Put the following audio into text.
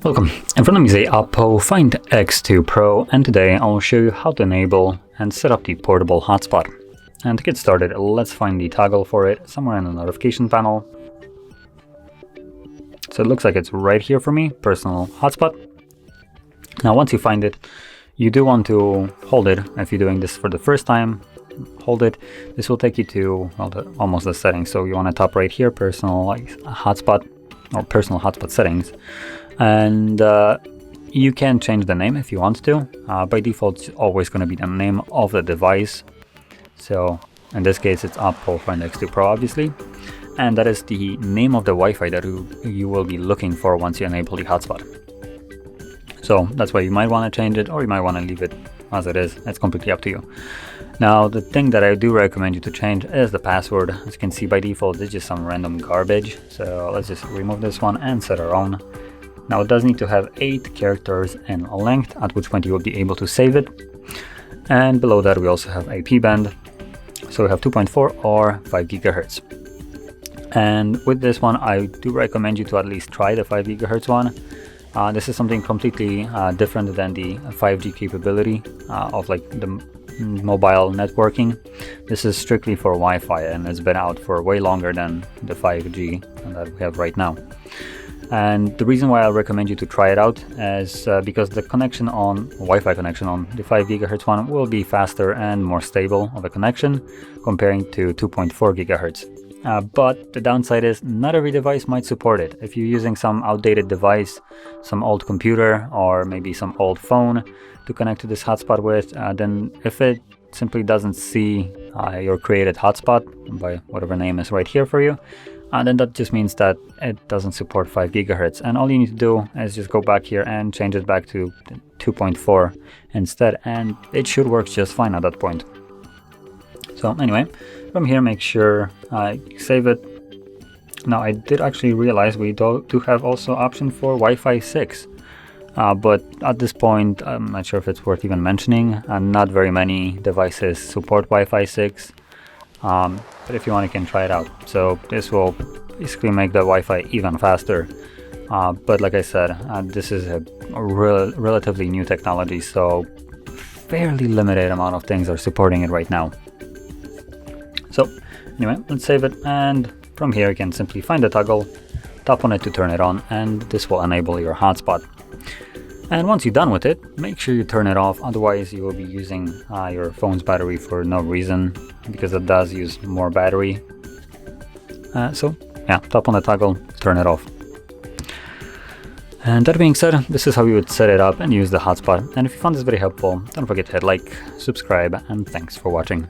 Welcome, in front of me is a OPPO Find X2 Pro, and today I will show you how to enable and set up the portable hotspot. And to get started, let's find the toggle for it somewhere in the notification panel. So it looks like it's right here for me, personal hotspot. Now once you find it, you do want to hold it. If you're doing this for the first time, hold it. This will take you to almost the settings. So you want to tap right here, personal hotspot or personal hotspot settings. And you can change the name if you want to. By default, it's always going to be the name of the device. So in this case, it's OPPO Find X2 Pro, obviously. And that is the name of the Wi-Fi that you will be looking for once you enable the hotspot. So that's why you might want to change it, or you might want to leave it as it is. It's completely up to you. Now, the thing that I do recommend you to change is the password. As you can see, by default, it's just some random garbage. So let's just remove this one and set our own. Now it does need to have 8 characters in length, at which point you will be able to save it. And below that we also have AP band. So we have 2.4 or 5 gigahertz. And with this one, I do recommend you to at least try the 5 gigahertz one. This is something completely different than the 5G capability of like the mobile networking. This is strictly for Wi-Fi, and it's been out for way longer than the 5G that we have right now. And the reason why I recommend you to try it out is because the connection on Wi-Fi connection on the 5 gigahertz one will be faster and more stable of a connection comparing to 2.4 gigahertz. But the downside is not every device might support it. If you're using some outdated device, some old computer, or maybe some old phone to connect to this hotspot with, then if it simply doesn't see your created hotspot by whatever name is right here for you, then that just means that it doesn't support 5 gigahertz. And all you need to do is just go back here and change it back to 2.4 instead, and it should work just fine at that point. So anyway, from here, make sure you save it. Now I did actually realize we do have also option for Wi-Fi 6. But at this point, I'm not sure if it's worth even mentioning. Not very many devices support Wi-Fi 6. But if you want, you can try it out. So this will basically make the Wi-Fi even faster. But like I said, this is a relatively new technology, so fairly limited amount of things are supporting it right now. So anyway, let's save it, and from here you can simply find the toggle, tap on it to turn it on, and this will enable your hotspot. And once you're done with it, make sure you turn it off, otherwise you will be using your phone's battery for no reason, because it does use more battery. So yeah, tap on the toggle, turn it off. And that being said, this is how you would set it up and use the hotspot. And if you found this very helpful, don't forget to hit like, subscribe, and thanks for watching.